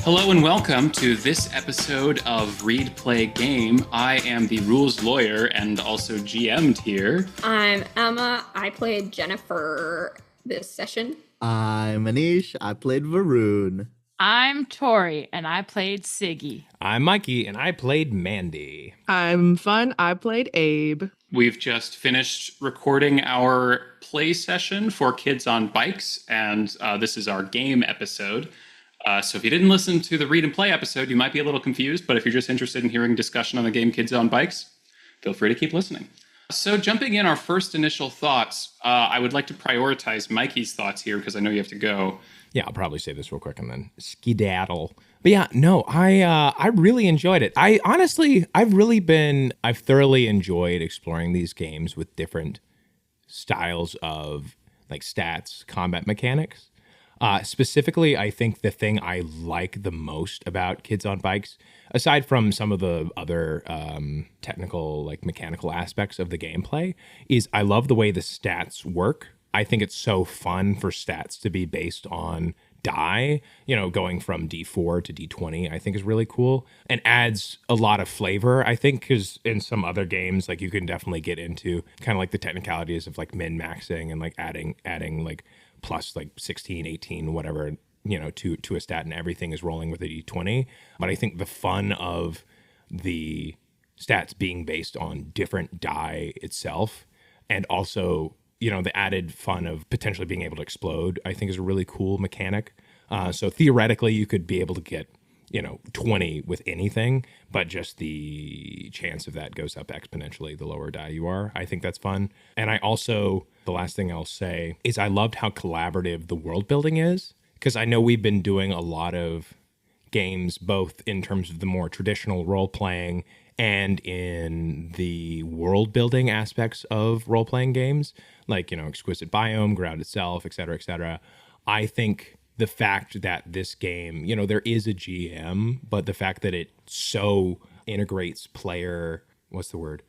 Hello and welcome to this episode of Read, Play, Game. I am the rules lawyer and also GM'd here. I'm Emma. I played Jennifer this session. I'm Anish. I played Varun. I'm Tori, and I played Siggy. I'm Mikey, and I played Mandy. I'm Mfon. I played Abe. We've just finished recording our play session for Kids on Bikes, and this is our game episode. So if you didn't listen to the Read and Play episode, you might be a little confused, but if you're just interested in hearing discussion on the game Kids on Bikes, feel free to keep listening. So jumping in, our first initial thoughts, I would like to prioritize Mikey's thoughts here because I know you have to go. Yeah, I'll probably say this real quick and then skedaddle. But yeah, no, I really enjoyed it. I've thoroughly enjoyed exploring these games with different styles of like stats, combat mechanics. Specifically, I think the thing I like the most about Kids on Bikes, aside from some of the other technical, like mechanical aspects of the gameplay, is I love the way the stats work. I think it's so fun for stats to be based on die, going from D4 to D20, I think is really cool and adds a lot of flavor, I think, because in some other games, like you can definitely get into kind of like the technicalities of like min-maxing and like adding like plus like 16, 18, whatever, to a stat, and everything is rolling with a D20. But I think the fun of the stats being based on different die itself, and also, the added fun of potentially being able to explode, I think is a really cool mechanic. So theoretically, you could be able to get 20 with anything, but just the chance of that goes up exponentially the lower die you are. I think that's fun. And I also, the last thing I'll say is I loved how collaborative the world building is, because I know we've been doing a lot of games, both in terms of the more traditional role playing and in the world building aspects of role playing games, like, Exquisite Biome, Grounded Self, et cetera, et cetera. I think the fact that this game, there is a GM, but the fact that it so integrates player, what's the word?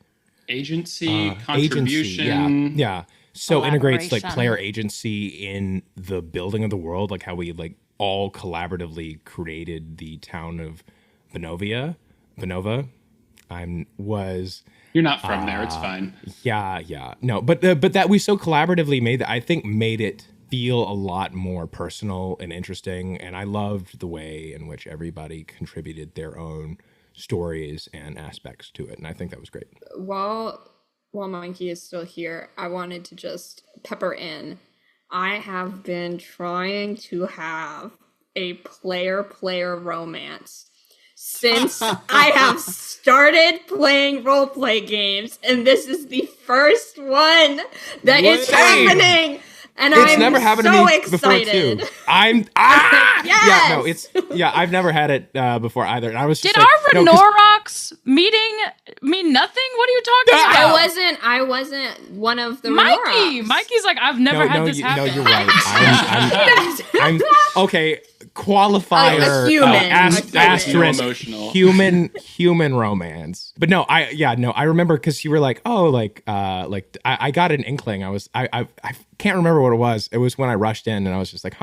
Agency, contribution. Yeah. So integrates like player agency in the building of the world, like how we like all collaboratively created the town of Bonova. You're not from there, it's fine. Yeah. No, but that we so collaboratively made that, I think made it feel a lot more personal and interesting, and I loved the way in which everybody contributed their own stories and aspects to it, and I think that was great. While Monkey is still here, I wanted to just pepper in. I have been trying to have a player romance since I have started playing roleplay games, and this is the first one that is happening. And I'm never happened so to me excited. Before too. Yes! I've never had it before either. And I was just Did our Renorox meeting mean nothing? What are you talking about? I wasn't one of the Mikey's like, I've never had this happen. No, you're right. I'm okay. Qualifier, a human, asterisk, emotional. human romance. But no, I remember because you were like, I got an inkling. I can't remember what it was. It was when I rushed in and I was just like,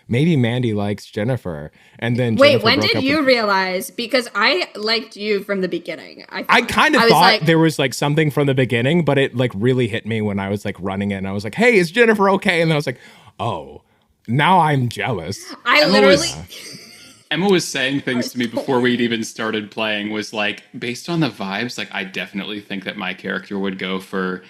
maybe Mandy likes Jennifer. And then wait, when did you realize? Because I liked you from the beginning. I kind of thought there was like something from the beginning, but it like really hit me when I was like running in. I was like, hey, is Jennifer okay? And then I was like, oh. Now I'm jealous. Emma was saying things to me before we'd even started playing, was like, based on the vibes, like I definitely think that my character would probably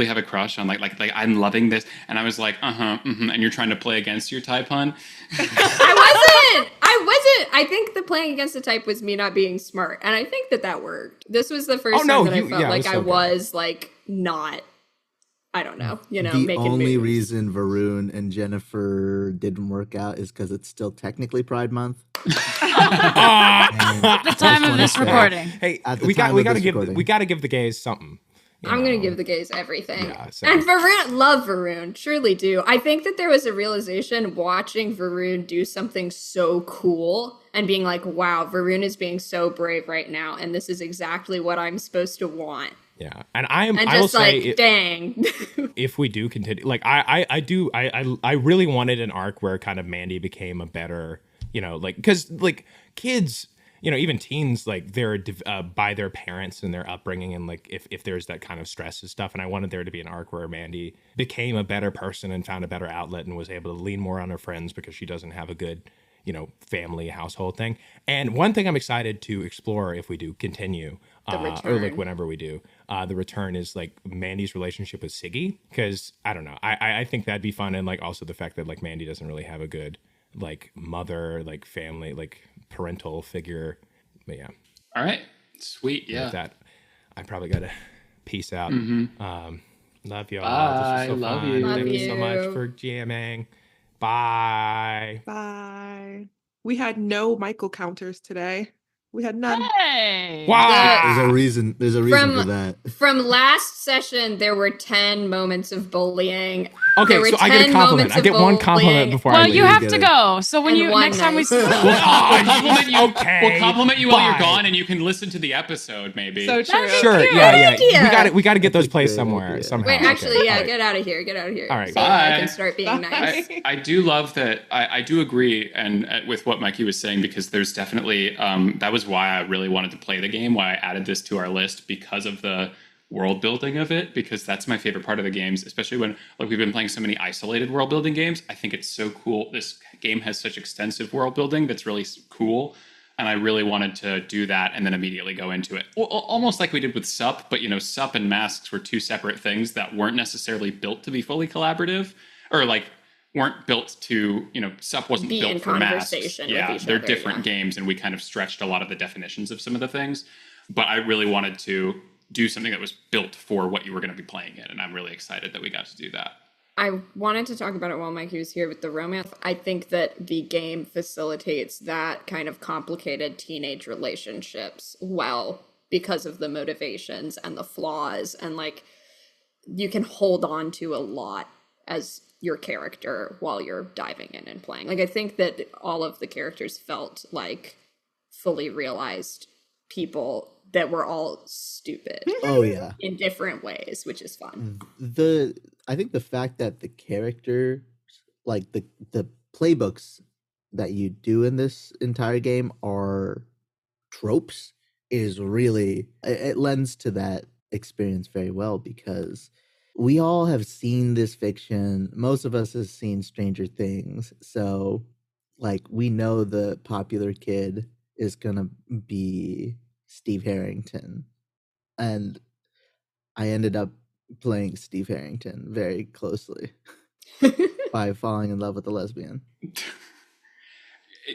have a crush on like I'm loving this, and I was like, and you're trying to play against your type, hun. I wasn't. I think the playing against the type was me not being smart, and I think that worked. This was the first time that I felt like I was like not. I don't know, the only reason Varun and Jennifer didn't work out is because it's still technically Pride Month. The time of this recording. Hey, we got to give the gays something. I'm going to give the gays everything. Yeah, and Varun, love Varun, truly do. I think that there was a realization watching Varun do something so cool and being like, wow, Varun is being so brave right now, and this is exactly what I'm supposed to want. Yeah, and I will say, dang. If we do continue, like I really wanted an arc where kind of Mandy became a better, you know, like, because like kids, you know, even teens, like they're by their parents and their upbringing, and like if there's that kind of stress and stuff. And I wanted there to be an arc where Mandy became a better person and found a better outlet and was able to lean more on her friends because she doesn't have a good, you know, family household thing. And one thing I'm excited to explore if we do continue, or like whenever we do, the return is like Mandy's relationship with Siggy, because I don't know, I think that'd be fun. And like also the fact that like Mandy doesn't really have a good like mother, like family, like parental figure. But yeah. All right. Sweet. Yeah. With that, I probably gotta peace out. Love y'all. Bye. This was so Love fun. you. Thank Love you so much you. for jamming. Bye. Bye. We had no Michael counters today. We had none. Hey. Wow. There's a reason. There's a reason for that. From last session, there were 10 moments of bullying. Okay, There were so I get a 10 compliment. moments I get of one compliment bullying. before I Well, leave. you have get to it. go. So when And you one next time we night. We'll compliment you. Okay, We'll compliment you while you're bye. gone, and you can listen to the episode. Maybe. So true. Sure, Cute. yeah. idea. We got to get those That's a placed great somewhere idea. somehow. Wait, Okay, actually, yeah, all right. get out of here. Get out of here. All right, so bye. I can start being nice. I do love that. I do agree and with what Mikey was saying, because there's definitely that was why I really wanted to play the game, why I added this to our list, because of the world building of it, because that's my favorite part of the games, especially when like we've been playing so many isolated world building games. I think it's so cool. This game has such extensive world building that's really cool, and I really wanted to do that and then immediately go into it. Almost like we did with SUP, but you know, SUP and Masks were two separate things that weren't necessarily built to be fully collaborative, or like weren't built to, you know, SUP wasn't Be built in for Masks. conversation with Yeah, each they're other, different yeah. games, and we kind of stretched a lot of the definitions of some of the things. But I really wanted to do something that was built for what you were going to be playing in, and I'm really excited that we got to do that. I wanted to talk about it while Mikey was here with the romance. I think that the game facilitates that kind of complicated teenage relationships well, because of the motivations and the flaws, and like you can hold on to a lot as your character while you're diving in and playing. Like I think that all of the characters felt like fully realized people that were all stupid Oh yeah. in different ways, which is fun. I think the fact that the character, like the playbooks that you do in this entire game are tropes, is really, it lends to that experience very well, because we all have seen this fiction. Most of us have seen Stranger Things, so like we know the popular kid is gonna be Steve Harrington, and I ended up playing Steve Harrington very closely by falling in love with a lesbian.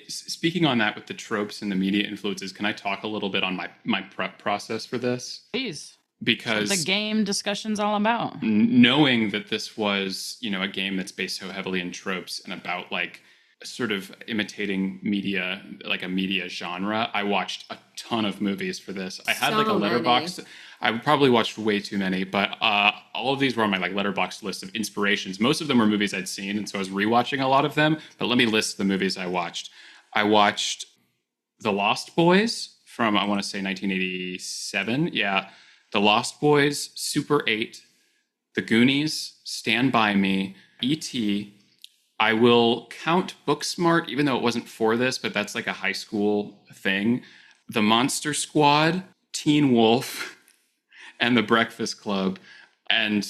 Speaking on that with the tropes and the media influences, can I talk a little bit on my prep process for this? Please. Because The game discussion's all about. knowing that this was, you know, a game that's based so heavily in tropes and about like sort of imitating media, like a media genre, I watched a ton of movies for this. I had like a So letterbox. many. I probably watched way too many, but all of these were on my like letterbox list of inspirations. Most of them were movies I'd seen, and so I was rewatching a lot of them. But let me list the movies I watched. I watched The Lost Boys from, I want to say 1987. Yeah, The Lost Boys, Super 8, The Goonies, Stand By Me, E.T. I will count Booksmart, even though it wasn't for this, but that's like a high school thing. The Monster Squad, Teen Wolf, and The Breakfast Club. And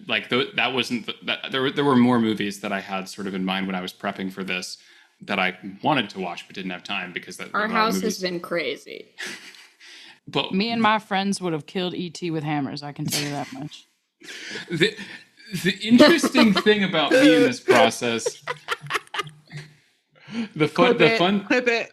like that wasn't that there were more movies that I had sort of in mind when I was prepping for this that I wanted to watch but didn't have time, because that Our there are house movies. has been crazy. But Me and my friends would have killed E.T. with hammers, I can tell you that much. the interesting thing about me in this process, the fun Clip it.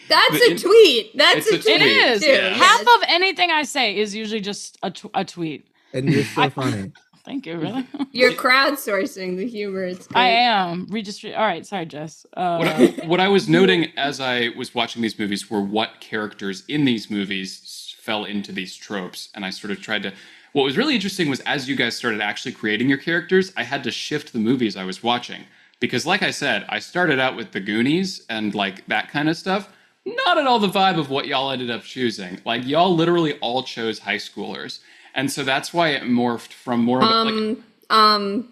That's The a in- tweet. That's it's a a tweet. It is. Too. Yeah. Half of anything I say is usually just a tweet. And you're so funny. Thank you, really. You're crowdsourcing the humor. It's great. I am. All right, sorry, Jess. what I was noting as I was watching these movies were what characters in these movies fell into these tropes. And I sort of tried to... What was really interesting was as you guys started actually creating your characters, I had to shift the movies I was watching. Because like I said, I started out with the Goonies and like that kind of stuff. Not at all the vibe of what y'all ended up choosing. Like y'all literally all chose high schoolers. And so that's why it morphed from more of like...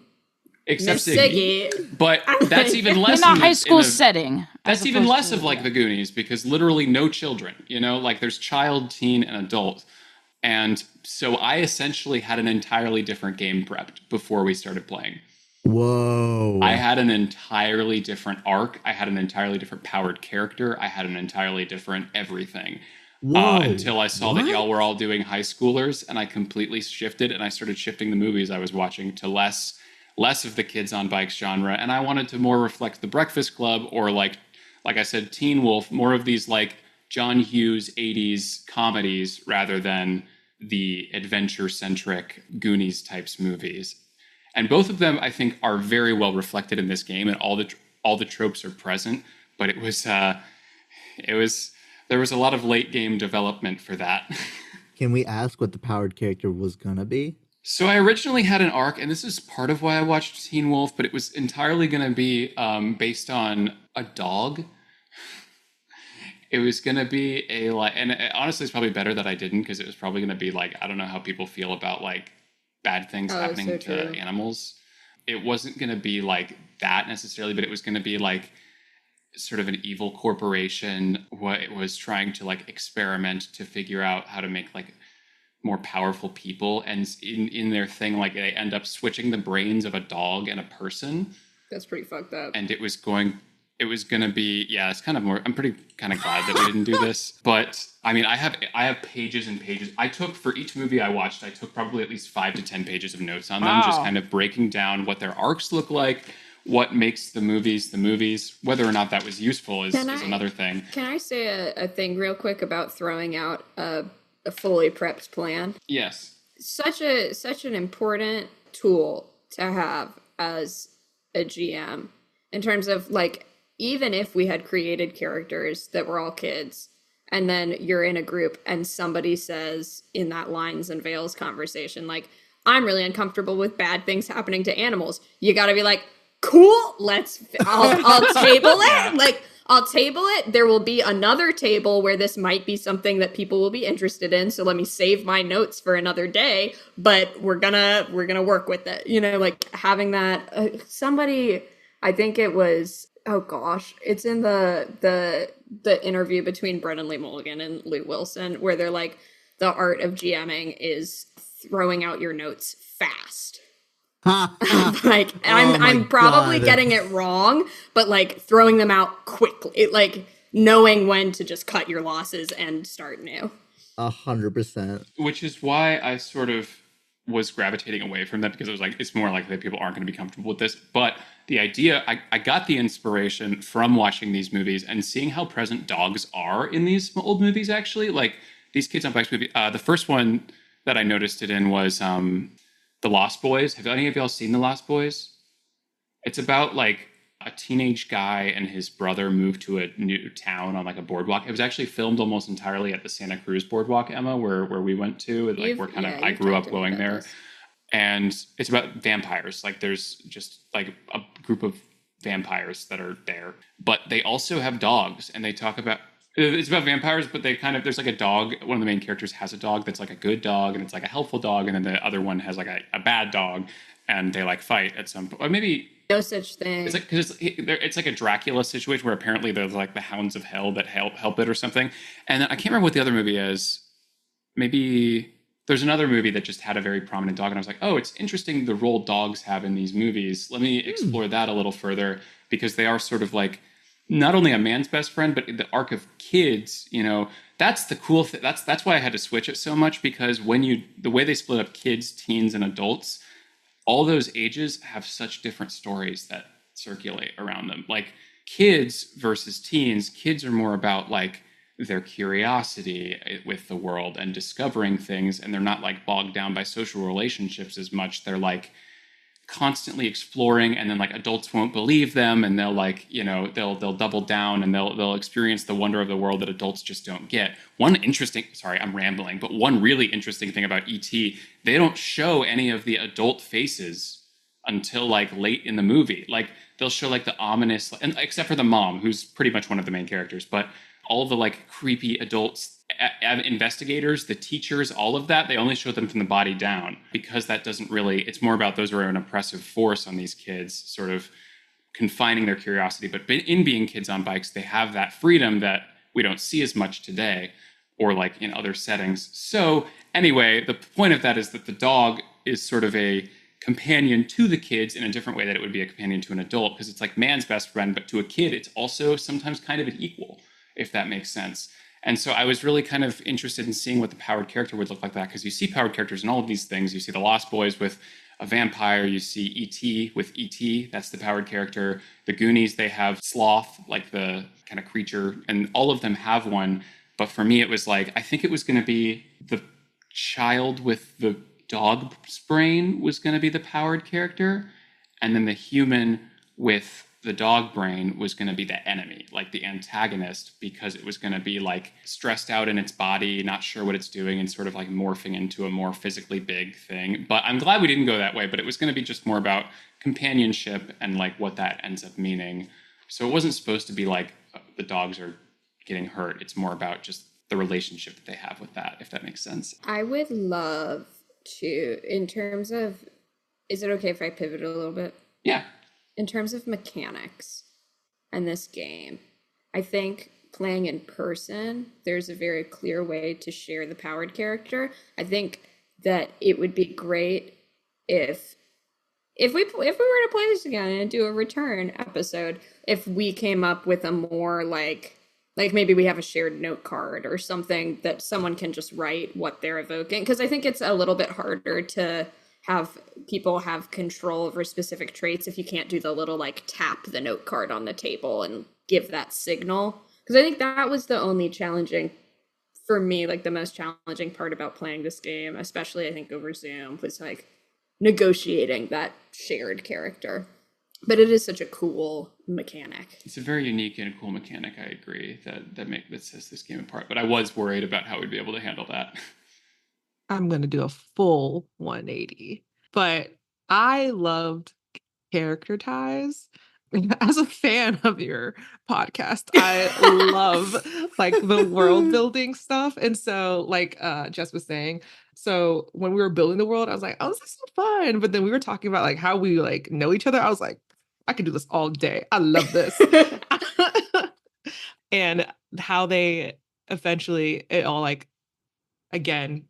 except Miss Siggy. Siggy. But that's even less In a in high the- school in the- setting. That's as even opposed less to- of like the Goonies, because literally no children, like there's child, teen, and adult. And so I essentially had an entirely different game prepped before we started playing. Whoa. I had an entirely different arc. I had an entirely different powered character. I had an entirely different everything. Whoa. Until I saw that What? y'all were all doing high schoolers, and I completely shifted, and I started shifting the movies I was watching to less of the kids on bikes genre, and I wanted to more reflect the Breakfast Club, or like I said, Teen Wolf, more of these like John Hughes 80s comedies rather than the adventure centric Goonies types movies. And both of them, I think, are very well reflected in this game, and all the tropes are present. But there was a lot of late game development for that. Can we ask what the powered character was gonna be? So I originally had an arc, and this is part of why I watched Teen Wolf, but it was entirely going to be based on a dog. It was going to be honestly, it's probably better that I didn't, because it was probably going to be like, I don't know how people feel about like bad things happening so to true. animals. It wasn't going to be like that necessarily, but it was going to be like sort of an evil corporation. What it was trying to like experiment to figure out how to make like more powerful people, and in their thing, like they end up switching the brains of a dog and a person. That's pretty fucked up. And it was gonna be, yeah, it's kind of more, I'm pretty kind of glad that we didn't do this. But I mean, I have pages and pages. I took, for each movie I watched, I took probably at least 5 to 10 pages of notes on them, just Wow. kind of breaking down what their arcs look like, what makes the movies. Whether or not that was useful is another thing. Can I say a thing real quick about throwing out a fully prepped plan? Yes. Such an important tool to have as a GM, in terms of like, even if we had created characters that were all kids, and then you're in a group and somebody says in that lines and veils conversation, like, I'm really uncomfortable with bad things happening to animals, you got to be like, cool, I'll table it. Yeah. Like, I'll table it. There will be another table where this might be something that people will be interested in. So let me save my notes for another day, but we're gonna work with it. Like having that, somebody, I think it was, oh gosh, it's in the interview between Brendan Lee Mulligan and Lou Wilson, where they're like, the art of GMing is throwing out your notes fast. Like, I'm probably getting it wrong, but like throwing them out quickly, like knowing when to just cut your losses and start new. 100%. Which is why I sort of was gravitating away from that, because it was like, it's more likely that people aren't going to be comfortable with this. But the idea, I got the inspiration from watching these movies and seeing how present dogs are in these old movies, actually. Like these Kids on Bikes movie, the first one that I noticed it in was The Lost Boys. Have any of y'all seen The Lost Boys? It's about like a teenage guy and his brother moved to a new town on like a boardwalk. It was actually filmed almost entirely at the Santa Cruz boardwalk, Emma, where we went to. And, like, I grew up going there. And it's about vampires. Like there's just like a group of vampires that are there, but they also have dogs, and they talk about, it's about vampires, but they kind of, there's like a dog. One of the main characters has a dog that's like a good dog, and it's like a helpful dog. And then the other one has like a bad dog, and they like fight at some point. Or maybe no such thing. It's like, because it's like a Dracula situation where apparently there's like the hounds of hell that help it or something. And then I can't remember what the other movie is. Maybe there's another movie that just had a very prominent dog, and I was like, oh, it's interesting the role dogs have in these movies. Let me explore that a little further, because they are sort of like not only a man's best friend, but the arc of kids. That's the cool thing. That's why I had to switch it so much, because the way they split up kids, teens, and adults, all those ages have such different stories that circulate around them. Like kids versus teens, kids are more about like their curiosity with the world and discovering things, and they're not like bogged down by social relationships as much. They're like constantly exploring, and then like adults won't believe them, and they'll like, they'll double down, and they'll experience the wonder of the world that adults just don't get. One really interesting thing about E.T., they don't show any of the adult faces until like late in the movie. Like they'll show like the ominous, and except for the mom, who's pretty much one of the main characters, but all the like creepy adults investigators, the teachers, all of that, they only show them from the body down, because that doesn't really, it's more about those who are an oppressive force on these kids, sort of confining their curiosity. But in being kids on bikes, they have that freedom that we don't see as much today, or like in other settings. So anyway, the point of that is that the dog is sort of a companion to the kids in a different way that it would be a companion to an adult, because it's like man's best friend, but to a kid, it's also sometimes kind of an equal, if that makes sense. And so I was really kind of interested in seeing what the powered character would look like that, because you see powered characters in all of these things. You see the Lost Boys with a vampire, you see E.T. with E.T., that's the powered character. The Goonies, they have Sloth, like the kind of creature, and all of them have one. But for me, it was like, I think it was going to be the child with the dog's brain was going to be the powered character, and then the human with the dog brain was going to be the enemy, like the antagonist, because it was going to be like stressed out in its body, not sure what it's doing, and sort of like morphing into a more physically big thing. But I'm glad we didn't go that way, but it was going to be just more about companionship and like what that ends up meaning. So it wasn't supposed to be like the dogs are getting hurt. It's more about just the relationship that they have with that, if that makes sense. I would love to, in terms of, is it okay if I pivot a little bit? Yeah. In terms of mechanics in this game, I think playing in person, there's a very clear way to share the powered character. I think that it would be great if we were to play this again and do a return episode, if we came up with a more like maybe we have a shared note card or something that someone can just write what they're evoking, because I think it's a little bit harder to have people have control over specific traits if you can't do the little like tap the note card on the table and give that signal. Because I think that was the only challenging, for me, like the most challenging part about playing this game, especially I think over Zoom, was like negotiating that shared character. But it is such a cool mechanic. It's a very unique and cool mechanic, I agree, that sets this game apart. But I was worried about how we'd be able to handle that. I'm going to do a full 180, but I loved character ties. As a fan of your podcast, I love like the world building stuff. And so like Jess was saying, so when we were building the world, I was like, oh, this is so fun. But then we were talking about like how we like know each other. I was like, I could do this all day. I love this. And how they eventually, it all like, again,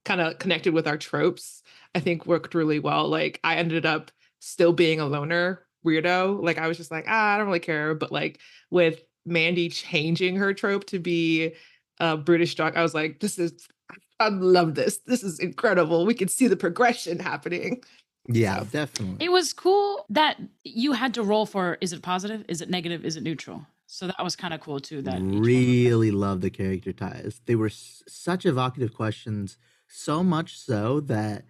kind of connected with our tropes, I think worked really well. Like I ended up still being a loner weirdo. Like I was just like, I don't really care. But like with Mandy changing her trope to be a British dog, I was like, I love this. This is incredible. We can see the progression happening. Yeah, So, definitely. It was cool that you had to roll for, is it positive? Is it negative? Is it neutral? So that was kind of cool too. That Really love the character ties. They were such evocative questions, so much so that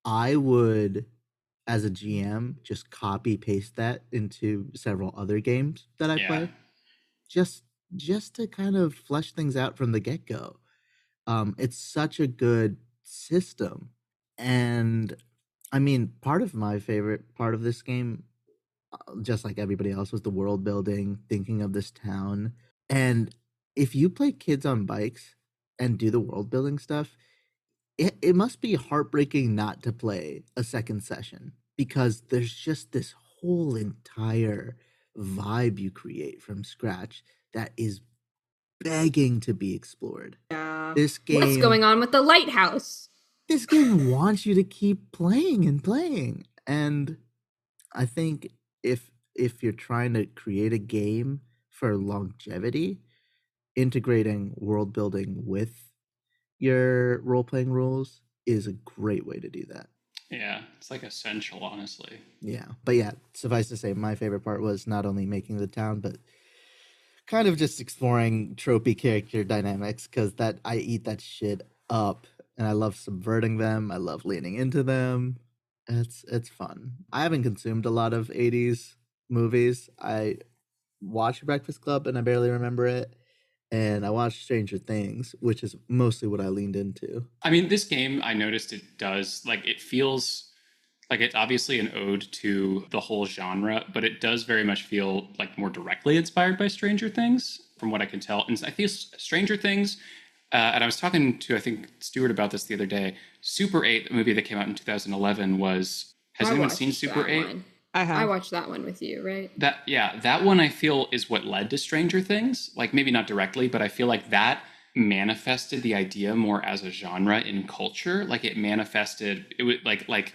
I would, as a GM, just copy paste that into several other games that I play, just to kind of flesh things out from the get go. It's such a good system, and I mean, part of my favorite part of this game, just like everybody else, was the world building, thinking of this town. And if you play Kids on Bikes and do the world building stuff, it must be heartbreaking not to play a second session, because there's just this whole entire vibe you create from scratch that is begging to be explored. Yeah. This game, what's going on with the lighthouse? This game wants you to keep playing and playing. And I think if you're trying to create a game for longevity, integrating world building with your role-playing rules is a great way to do that. Yeah, it's like essential, honestly. Yeah, but yeah, suffice to say, my favorite part was not only making the town, but kind of just exploring tropey character dynamics, because that I eat that shit up, and I love subverting them. I love leaning into them. It's fun. I haven't consumed a lot of 80s movies. I watched Breakfast Club and I barely remember it. And I watched Stranger Things, which is mostly what I leaned into. I mean, this game, I noticed it does, like, it feels like it's obviously an ode to the whole genre, but it does very much feel like more directly inspired by Stranger Things, from what I can tell. And I feel Stranger Things, and I was talking to, I think, Stuart about this the other day. Super 8, the movie that came out in 2011, was... Has anyone seen Super 8? I have. I watched that one with you, right? That one I feel is what led to Stranger Things. Like, maybe not directly, but I feel like that manifested the idea more as a genre in culture. Like, it manifested... It was like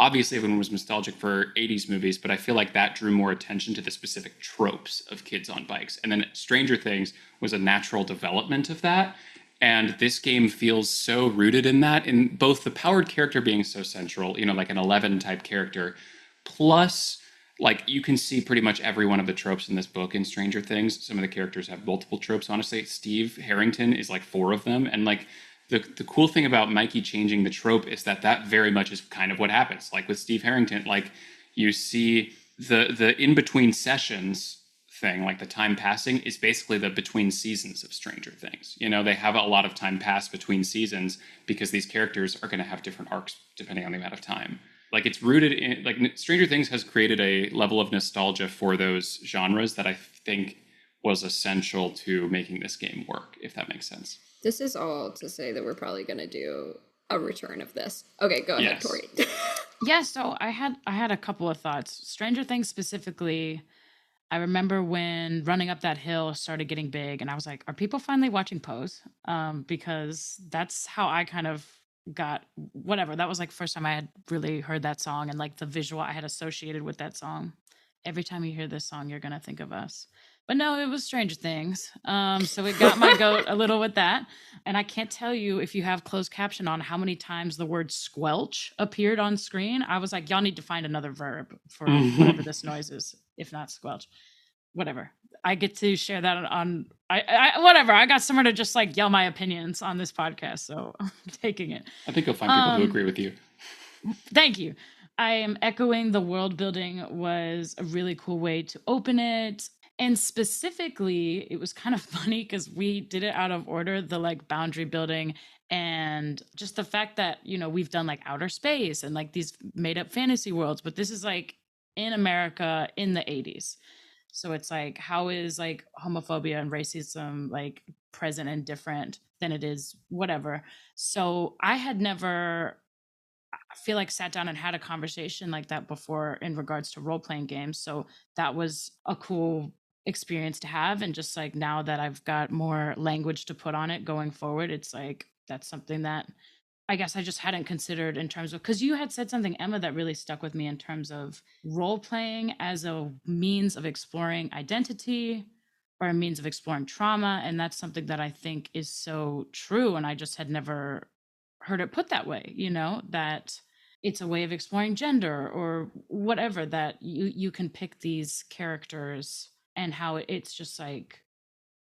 obviously everyone was nostalgic for 80s movies, but I feel like that drew more attention to the specific tropes of kids on bikes. And then Stranger Things was a natural development of that. And this game feels so rooted in that, in both the powered character being so central, like an 11 type character, plus like you can see pretty much every one of the tropes in this book in Stranger Things. Some of the characters have multiple tropes, honestly. Steve Harrington is like 4 of them. And like the cool thing about Mikey changing the trope is that very much is kind of what happens. Like with Steve Harrington, like you see the in-between sessions thing, like the time passing, is basically the between seasons of Stranger Things. They have a lot of time pass between seasons because these characters are going to have different arcs depending on the amount of time. Like it's rooted in, like Stranger Things has created a level of nostalgia for those genres that I think was essential to making this game work, if that makes sense. This is all to say that we're probably going to do a return of this. Okay, go ahead, Yes. Tori. Yeah, so I had a couple of thoughts. Stranger Things specifically, I remember when Running Up That Hill started getting big, and I was like, are people finally watching Pose? Because that's how I kind of got whatever. That was like first time I had really heard that song and like the visual I had associated with that song. Every time you hear this song, you're gonna think of us. But no, it was Stranger Things. So it got my goat a little with that. And I can't tell you if you have closed caption on how many times the word squelch appeared on screen. I was like, y'all need to find another verb for whatever this noise is, if not squelch. Whatever. I get to share that on whatever. I got somewhere to just like yell my opinions on this podcast, so I'm taking it. I think you'll find people who agree with you. Thank you. I am echoing the world building was a really cool way to open it. And specifically, it was kind of funny because we did it out of order, the like boundary building and just the fact that, we've done like outer space and like these made up fantasy worlds, but this is like in America in the 80s. So it's like, how is like homophobia and racism like present and different than it is whatever. So I had never, I feel like, sat down and had a conversation like that before in regards to role-playing games. So that was a cool experience to have. And just like now that I've got more language to put on it going forward, it's like that's something that I guess I just hadn't considered in terms of, because you had said something, Emma, that really stuck with me in terms of role-playing as a means of exploring identity or a means of exploring trauma. And that's something that I think is so true. And I just had never heard it put that way, that it's a way of exploring gender or whatever, that you can pick these characters and how it's just like,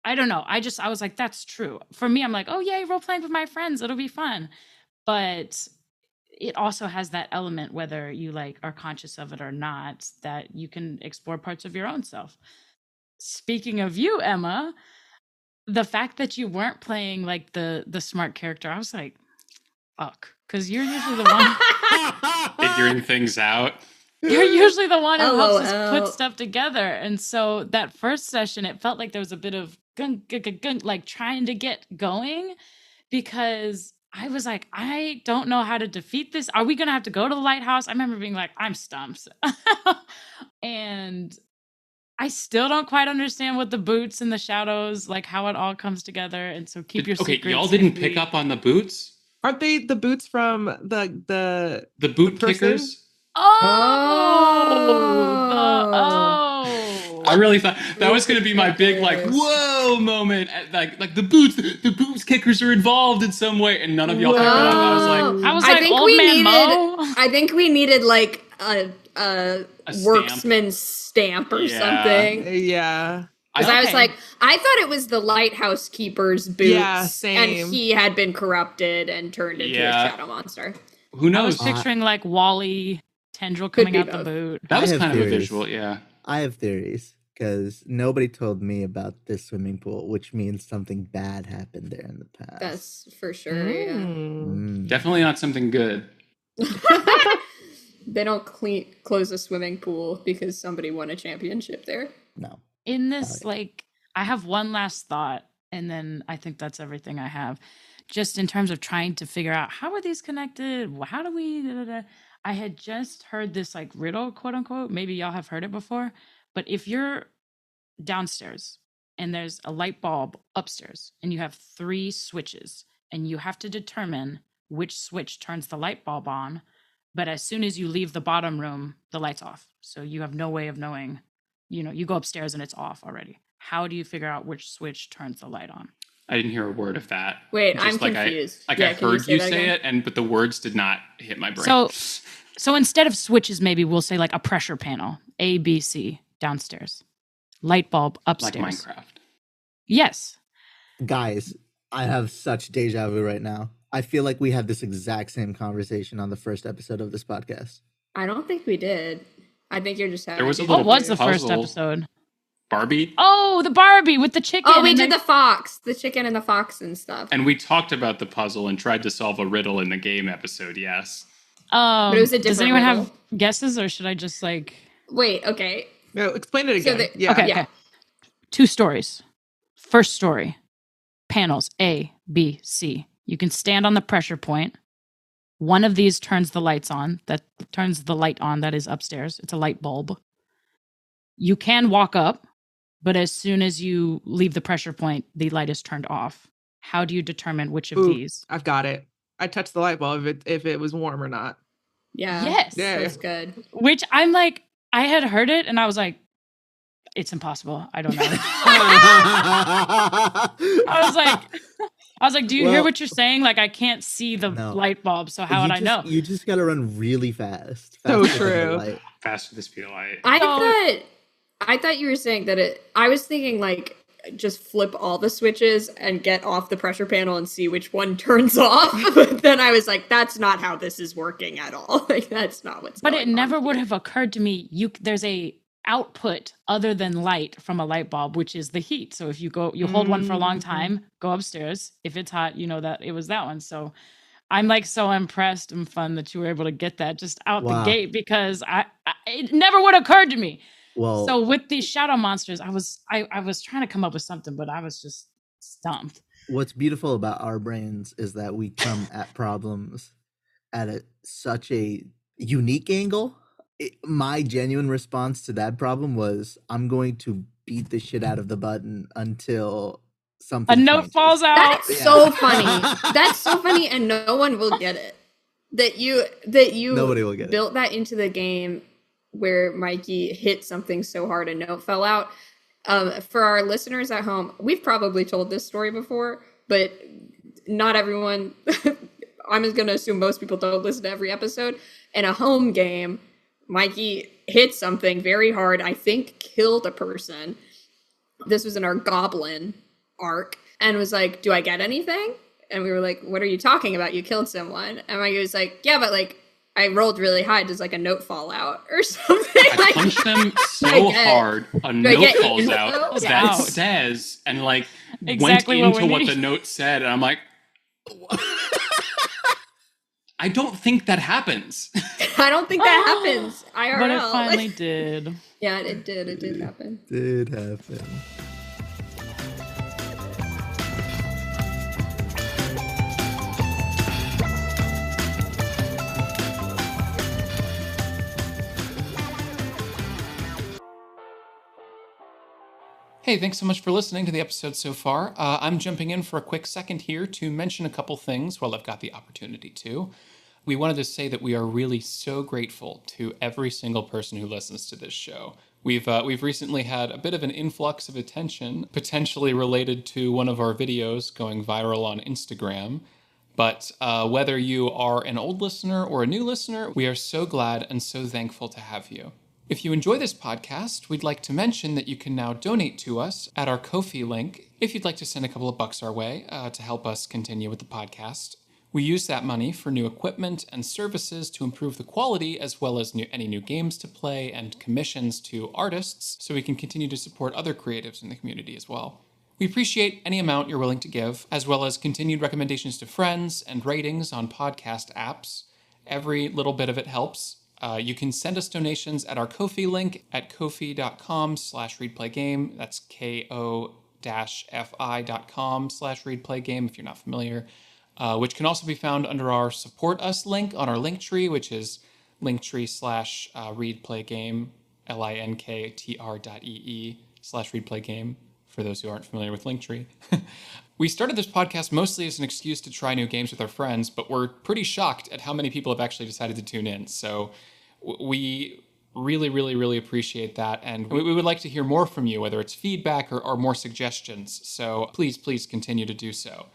I don't know. I was like, that's true. For me, I'm like, oh yay, role playing with my friends. It'll be fun. But it also has that element, whether you like are conscious of it or not, that you can explore parts of your own self. Speaking of you, Emma, the fact that you weren't playing like the smart character, I was like, fuck, because you're usually the one figuring things out. You're usually the one who helps us put stuff together. And so that first session, it felt like there was a bit of like trying to get going, because I was like, I don't know how to defeat this. Are we going to have to go to the lighthouse? I remember being like, I'm stumped. And I still don't quite understand what the boots and the shadows, like how it all comes together. And so keep your secrets. Okay, y'all didn't pick up on the boots? Aren't they the boots from the boot kickers? I really thought that was going to be my big like whoa moment. Like the boots kickers are involved in some way, and none of y'all picked it up. I was like, old man Mo. I think we needed like a worksman stamp or something. Yeah. Because I was like, I thought it was the lighthouse keeper's boots. Yeah, same. And he had been corrupted and turned into a shadow monster. Who knows? I was picturing like Wally tendril coming out the boot. That was kind of a visual, yeah. I have theories, because nobody told me about this swimming pool, which means something bad happened there in the past. That's for sure, yeah. Definitely not something good. They don't close a swimming pool because somebody won a championship there. No. In this, like, I have one last thought. And then I think that's everything I have. Just in terms of trying to figure out how are these connected? How do we? Da, da, da. I had just heard this like riddle, quote unquote. Maybe y'all have heard it before. But if you're downstairs and there's a light bulb upstairs and you have 3 switches and you have to determine which switch turns the light bulb on, but as soon as you leave the bottom room, the light's off. So you have no way of knowing, you go upstairs and it's off already. How do you figure out which switch turns the light on? I didn't hear a word of that. Wait, Just I'm like confused. I Yeah, can heard you that say again? it, but the words did not hit my brain. So instead of switches, maybe we'll say like a pressure panel, A, B, C, downstairs. Light bulb like upstairs. Minecraft. Yes. Guys, I have such deja vu right now. I feel like we had this exact same conversation on the first episode of this podcast. I don't think we did. I think you're just having. There was a What little was the first puzzle. episode? Barbie. Oh, the Barbie with the chicken. Oh, we and did they- the fox, the chicken and the fox and stuff. And we talked about the puzzle and tried to solve a riddle in the game episode, yes. But it was a Does different anyone riddle. have guesses or should I just like... Wait, okay. No, explain it So again. the- Yeah. Okay, Yeah. okay. 2 stories. First story, panels A, B, C. You can stand on the pressure point. One of these turns the lights on. That turns the light on that is upstairs. It's a light bulb. You can walk up, but as soon as you leave the pressure point, the light is turned off. How do you determine which of Ooh, these? I've got it. I touched the light bulb if it was warm or not. Yeah. Yes. Yeah. That's good. Which I'm like, I had heard it and I was like, it's impossible. I don't know. I was like, do you hear Well, what you're saying? Like, I can't see the No. light bulb, so how would I know? You just gotta run really fast. So faster than the true. light. Faster the speed of light. I thought you were saying that I was thinking like just flip all the switches and get off the pressure panel and see which one turns off. But then I was like, that's not how this is working at all. Like that's not what's But going it on never would here. have occurred to me. There's a output other than light from a light bulb, which is the heat. So if you hold one for a long time, go upstairs. If it's hot, you know that it was that one. So I'm like so impressed and fun that you were able to get that just out Wow. the gate because it never would have occurred to me. Well, So with these shadow monsters, I was trying to come up with something, but I was just stumped. what's beautiful about our brains is that we come at problems at such a unique angle. My genuine response to that problem was, I'm going to beat the shit out of the button until something A note changes. falls out. That's Yeah. so funny. That's so funny, and no one will get it. That you Nobody will get it. built that into the game where Mikey hit something so hard a note fell out. For our listeners at home, we've probably told this story before, but not everyone. I'm just going to assume most people don't listen to every episode. In a home game, Mikey hit something very hard, I think killed a person. This was in our goblin arc, and was like, do I get anything? And we were like, what are you talking about? You killed someone. And Mikey was like, yeah, but like, I rolled really high. Does like a note fall out or something? I Like, punched them so I get- hard, a I note get falls you? out Falls that out. says, and like Exactly went what into we what need. the note said, and I'm like, I don't think that happens. I don't think that happens. IRL. But it finally did. Yeah, it did. It did happen. Did happen. Hey, thanks so much for listening to the episode so far. I'm jumping in for a quick second here to mention a couple things while I've got the opportunity to. We wanted to say that we are really so grateful to every single person who listens to this show. We've recently had a bit of an influx of attention, potentially related to one of our videos going viral on Instagram. But whether you are an old listener or a new listener, we are so glad and so thankful to have you. If you enjoy this podcast, we'd like to mention that you can now donate to us at our Ko-fi link if you'd like to send a couple of bucks our way to help us continue with the podcast. We use that money for new equipment and services to improve the quality, as well as any new games to play and commissions to artists, so we can continue to support other creatives in the community as well. We appreciate any amount you're willing to give, as well as continued recommendations to friends and ratings on podcast apps. Every little bit of it helps. You can send us donations at our Ko-fi link at kofi.com/readplaygame. That's roll-fi.com/readplaygame if you're not familiar, which can also be found under our Support Us link on our Linktree, which is linktree/readplaygame, linktr.ee/readplaygame, for those who aren't familiar with Linktree. We started this podcast mostly as an excuse to try new games with our friends, but we're pretty shocked at how many people have actually decided to tune in. So we really appreciate that. And we would like to hear more from you, whether it's feedback or more suggestions. So please continue to do so.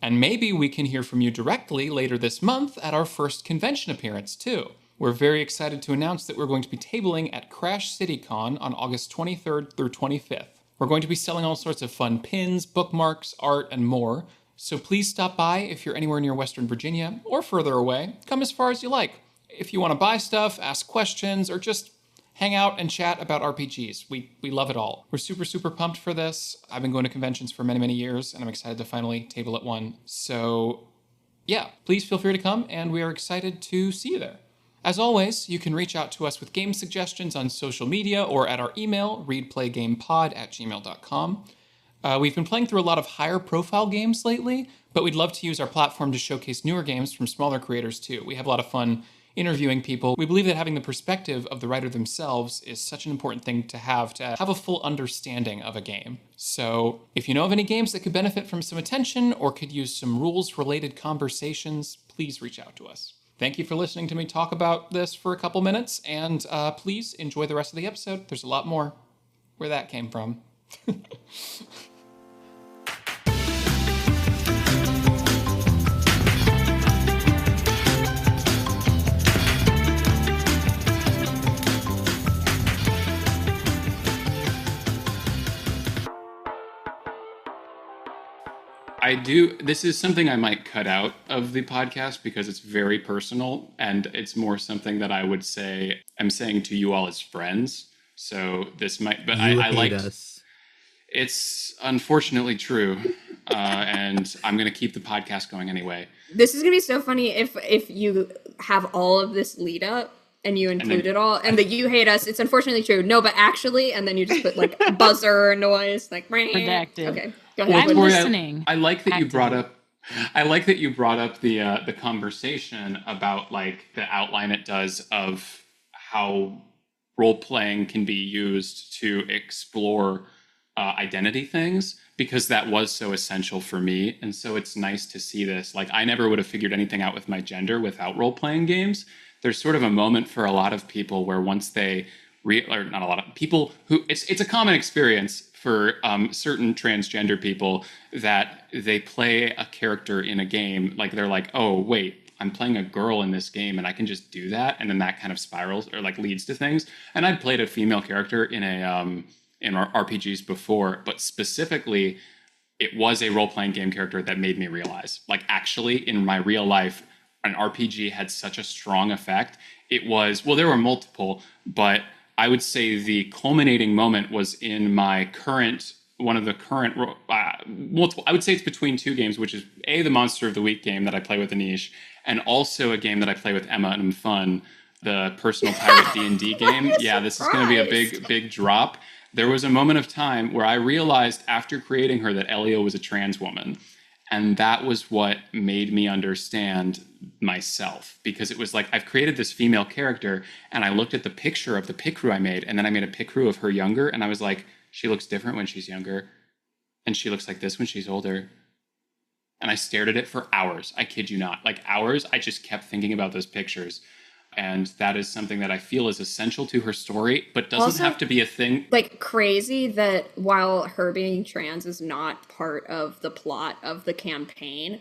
And maybe we can hear from you directly later this month at our first convention appearance, too. We're very excited to announce that we're going to be tabling at Crash City Con on August 23rd through 25th. We're going to be selling all sorts of fun pins, bookmarks, art, and more. So please stop by if you're anywhere near Western Virginia or further away. Come as far as you like. If you want to buy stuff, ask questions, or just hang out and chat about RPGs. We love it all. We're super pumped for this. I've been going to conventions for many years, and I'm excited to finally table at one. So yeah, please feel free to come, and we are excited to see you there. As always, you can reach out to us with game suggestions on social media or at our email, readplaygamepod@gmail.com. We've been playing through a lot of higher profile games lately, but we'd love to use our platform to showcase newer games from smaller creators too. We have a lot of fun interviewing people. We believe that having the perspective of the writer themselves is such an important thing to have a full understanding of a game. So if you know of any games that could benefit from some attention or could use some rules-related conversations, please reach out to us. Thank you for listening to me talk about this for a couple minutes, and please enjoy the rest of the episode. There's a lot more where that came from. This is something I might cut out of the podcast because it's very personal, and it's more something that I would say I'm saying to you all as friends. So this might, but I like us. It's unfortunately true, and I'm going to keep the podcast going anyway. This is going to be so funny if you have all of this lead up and you include it all, and that you hate us. It's unfortunately true. No, but actually, and then you just put like a buzzer noise, like redacted. Okay, go ahead. I'm listening. I like that you brought up. I like that you brought up the conversation about like the outline it does of how role playing can be used to explore identity things, because that was so essential for me. And so it's nice to see this. Like, I never would have figured anything out with my gender without role playing games. There's sort of a moment for a lot of people where once they or not a lot of people who it's a common experience for certain transgender people that they play a character in a game, like they're like, oh wait, I'm playing a girl in this game and I can just do that, and then that kind of spirals or like leads to things. And I'd played a female character in in RPGs before, but specifically it was a role-playing game character that made me realize, like, actually in my real life an RPG had such a strong effect. It was, well, there were multiple, but I would say the culminating moment was in my one of the current multiple. I would say it's between two games, which is the Monster of the Week game that I play with Anish, and also a game that I play with Emma and Mfon, the personal pirate D&D game. Yeah, this is going to be a big drop. There was a moment of time where I realized after creating her that Elio was a trans woman. And that was what made me understand myself, because it was like, I've created this female character and I looked at the picture of the pic crew I made, and then I made a pic crew of her younger, and I was like, she looks different when she's younger and she looks like this when she's older. And I stared at it for hours. I kid you not, like hours. I just kept thinking about those pictures. And that is something that I feel is essential to her story, but doesn't also have to be a thing. Like, crazy that while her being trans is not part of the plot of the campaign,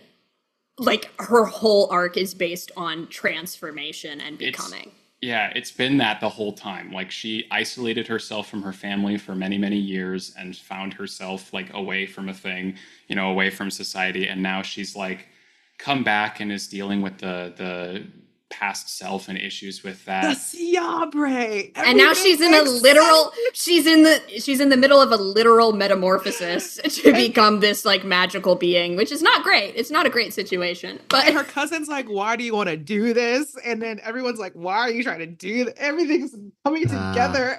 like, her whole arc is based on transformation and becoming. It's been that the whole time. Like, she isolated herself from her family for many years and found herself, like, away from a thing, away from society. And now she's, like, come back and is dealing with the past self and issues with that. The Ciabre. And now she's in a literal she's in the middle of a literal metamorphosis to become this like magical being, which is not great. It's not a great situation. But and her cousin's like, why do you want to do this? And then everyone's like, why are you trying to do that? Everything's coming together.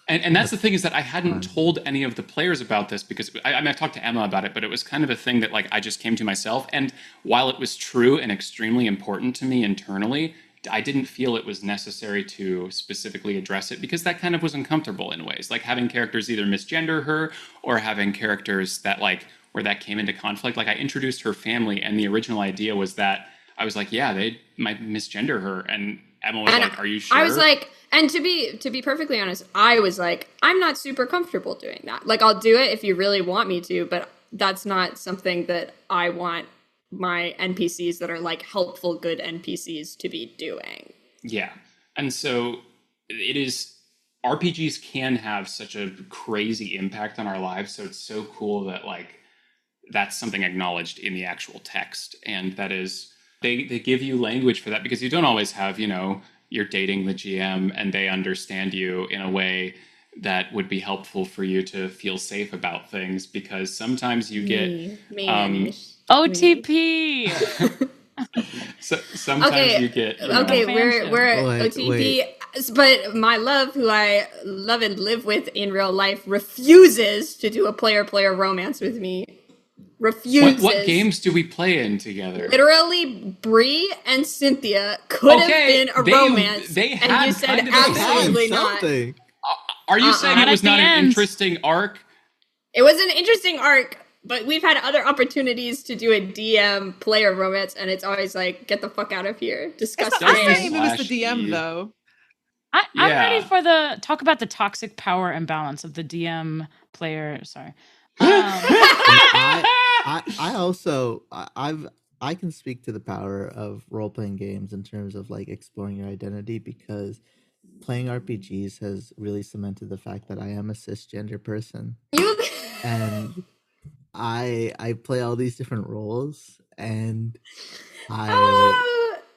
And that's the thing, is that I hadn't told any of the players about this, because I mean, I talked to Emma about it, but it was kind of a thing that like I just came to myself. And while it was true and extremely important to me internally, I didn't feel it was necessary to specifically address it, because that kind of was uncomfortable in ways, like having characters either misgender her or having characters that like where that came into conflict. Like I introduced her family, and the original idea was that I was like, yeah, they might misgender her, and Emma was like, are you sure? I was like, and to be perfectly honest, I was like, I'm not super comfortable doing that. Like, I'll do it if you really want me to, but that's not something that I want my NPCs that are like helpful, good NPCs to be doing. Yeah. And so it is, RPGs can have such a crazy impact on our lives. So it's so cool that like that's something acknowledged in the actual text. And that is, they give you language for that, because you don't always have, you know, you're dating the GM and they understand you in a way that would be helpful for you to feel safe about things, because sometimes you get OTP. So sometimes you get we're OTP. But my love, who I love and live with in real life, refuses to do a player romance with me. Refuses. What games do we play in together? Literally, Bree and Cynthia could have been a romance, and you said absolutely not. Are you saying it was not an interesting arc? It was an interesting arc, but we've had other opportunities to do a DM player romance, and it's always like, get the fuck out of here. Disgusting. I'm saying it was the DM, though. I'm ready for the talk about the toxic power imbalance of the DM player. Sorry. I can speak to the power of role-playing games in terms of like exploring your identity, because playing RPGs has really cemented the fact that I am a cisgender person. And I play all these different roles, and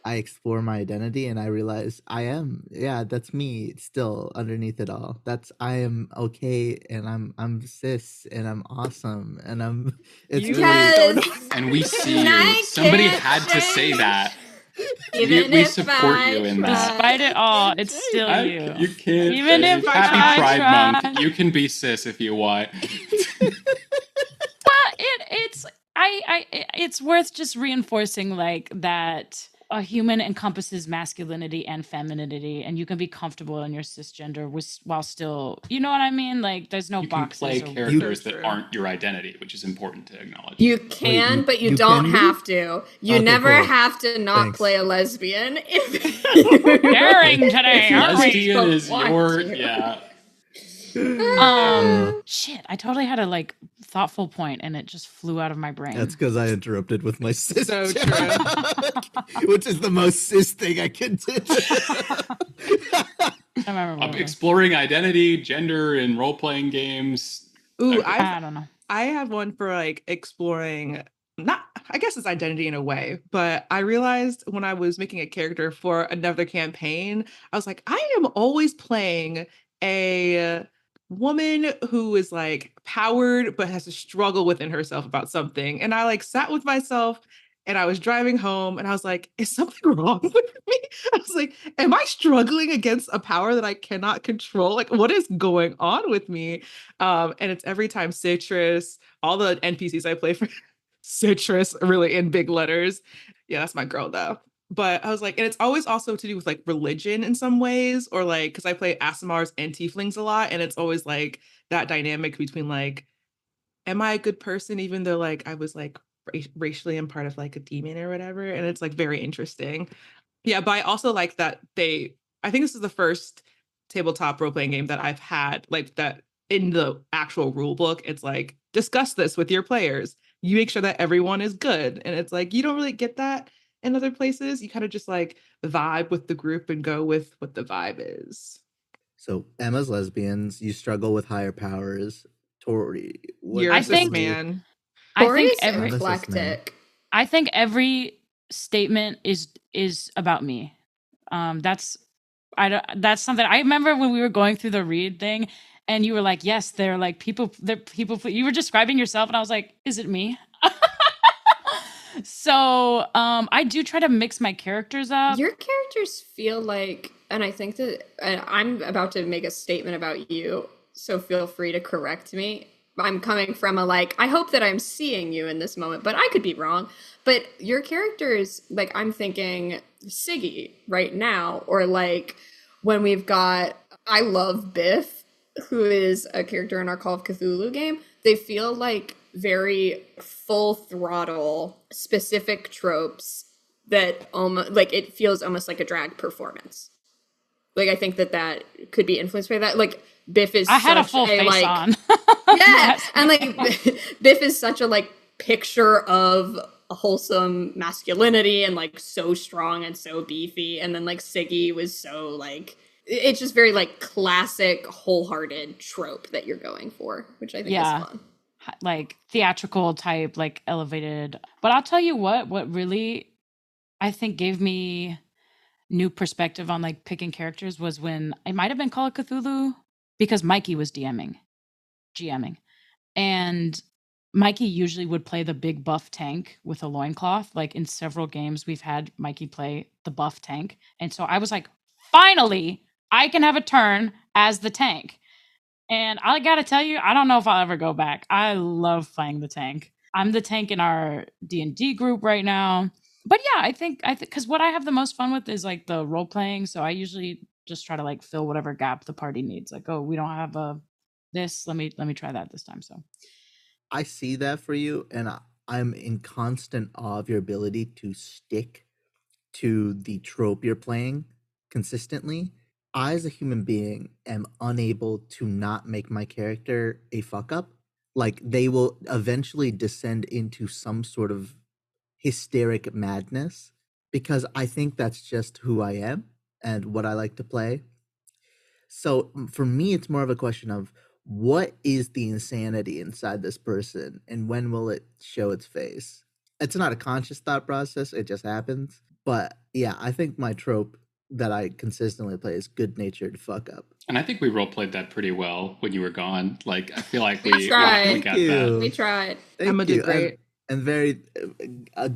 I explore my identity, and I realize that's me still underneath it all. I am okay, and I'm cis, and I'm awesome, and and we see you. Somebody had to say that. We support you in that. Despite it all, it's still you. You can't. Even if Happy Pride Month. You can be cis if you want. It's worth just reinforcing like that a human encompasses masculinity and femininity, and you can be comfortable in your cisgender while still, you know what I mean? Like there's no boxes. You can play characters that aren't your identity, which is important to acknowledge. You can, but you don't have to. You never have to not play a lesbian. Daring today, lesbian is your shit, I totally had a like thoughtful point and it just flew out of my brain. That's because I interrupted with my cis. So true. Which is the most cis thing I can do. Exploring identity, gender in role-playing games. Ooh, I don't know. I have one for like exploring, I guess it's identity in a way, but I realized when I was making a character for another campaign, I was like, I am always playing a woman who is like powered but has to struggle within herself about something. And I like sat with myself and I was driving home and I was like, is something wrong with me? I was like, am I struggling against a power that I cannot control? Like, what is going on with me? And it's every time Citrus, all the NPCs I play for Citrus, really in big letters. Yeah, that's my girl though. But I was like, and it's always also to do with like religion in some ways, or like, because I play Asimars and Tieflings a lot, and it's always like that dynamic between like, am I a good person even though like I was like racially I'm part of like a demon or whatever, and it's like very interesting. Yeah, but I also like that I think this is the first tabletop role-playing game that I've had like that in the actual rule book. It's like, discuss this with your players. You make sure that everyone is good, and it's like you don't really get that in other places. You kind of just like vibe with the group and go with what the vibe is. So Emma's lesbians, you struggle with higher powers. Tori, you're a cis man. Tori's eclectic. I think every statement is about me. That's something I remember when we were going through the read thing, and you were like, "Yes, they're people." You were describing yourself, and I was like, "Is it me?" So I do try to mix my characters up. Your characters feel like and I think that I'm about to make a statement about you, so feel free to correct me. I'm coming from a like, I hope that I'm seeing you in this moment, but I could be wrong. But your characters, like, I'm thinking Siggy right now, or like when we've got, I love Biff, who is a character in our Call of Cthulhu game. They feel like very full throttle, specific tropes that almost like it feels almost like a drag performance. Like I think that could be influenced by that. Like Biff is I had a such full face like on. yeah, Yes. and like Biff is such a like picture of a wholesome masculinity and like so strong and so beefy, and then like Siggy was so like it's just very like classic wholehearted trope that you're going for, which I think Yeah. is fun. Like theatrical type, like elevated. But I'll tell you what really I think gave me new perspective on like picking characters was when it might have been Call of Cthulhu because Mikey was GMing. And Mikey usually would play the big buff tank with a loincloth. Like in several games, we've had Mikey play the buff tank. And so I was like, finally, I can have a turn as the tank. And I gotta tell you, I don't know if I'll ever go back. I love playing the tank. I'm the tank in our D&D group right now. But yeah, I think because what I have the most fun with is like the role playing. So I usually just try to like fill whatever gap the party needs. Like, oh, we don't have a this. Let me try that this time. So I see that for you, and I'm in constant awe of your ability to stick to the trope you're playing consistently. I, as a human being, am unable to not make my character a fuck up. Like, they will eventually descend into some sort of hysteric madness because I think that's just who I am and what I like to play. So for me, it's more of a question of what is the insanity inside this person and when will it show its face? It's not a conscious thought process, it just happens. But yeah, I think my trope that I consistently play is good natured fuck up. And I think we role played that pretty well when you were gone. Like I feel like We we tried. got that. We tried. Thank Emma you. did great. And very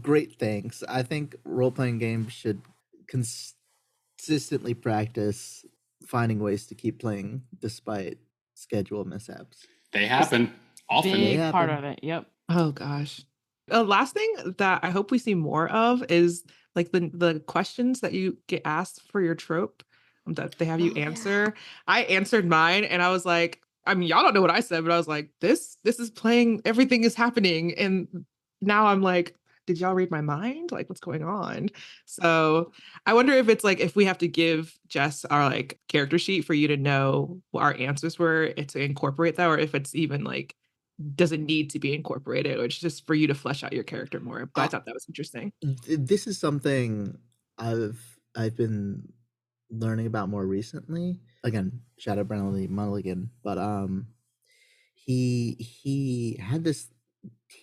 great thanks. I think role playing games should consistently practice finding ways to keep playing despite schedule mishaps. They happen often. They big part happen. of it. Yep. Oh gosh. The last thing that I hope we see more of is like the questions that you get asked for your trope that they have you Oh, yeah. answer. I answered mine and I was like, I mean, y'all don't know what I said, but I was like, this is playing, everything is happening. And now I'm like, did y'all read my mind? Like, what's going on? So I wonder if it's like if we have to give Jess our like character sheet for you to know what our answers were to incorporate that, or if it's even like doesn't need to be incorporated, or it's just for you to flesh out your character more. But I thought that was interesting. This is something I've been learning about more recently. Again, shout out Brownlee Mulligan, but he had this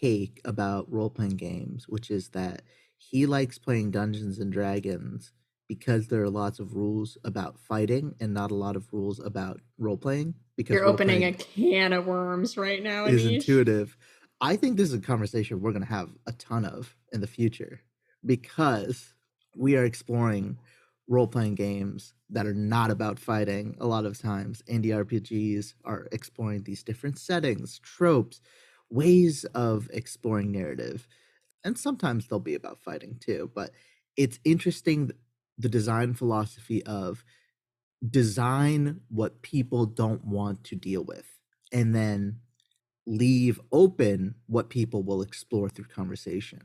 take about role playing games, which is that he likes playing Dungeons and Dragons because there are lots of rules about fighting and not a lot of rules about role playing. Because You're opening a role-playing can of worms right now, is Anish. intuitive. I think this is a conversation we're going to have a ton of in the future because we are exploring role playing games that are not about fighting. A lot of times, indie RPGs are exploring these different settings, tropes, ways of exploring narrative. And sometimes they'll be about fighting too. But it's interesting the design philosophy of design what people don't want to deal with and then leave open what people will explore through conversation.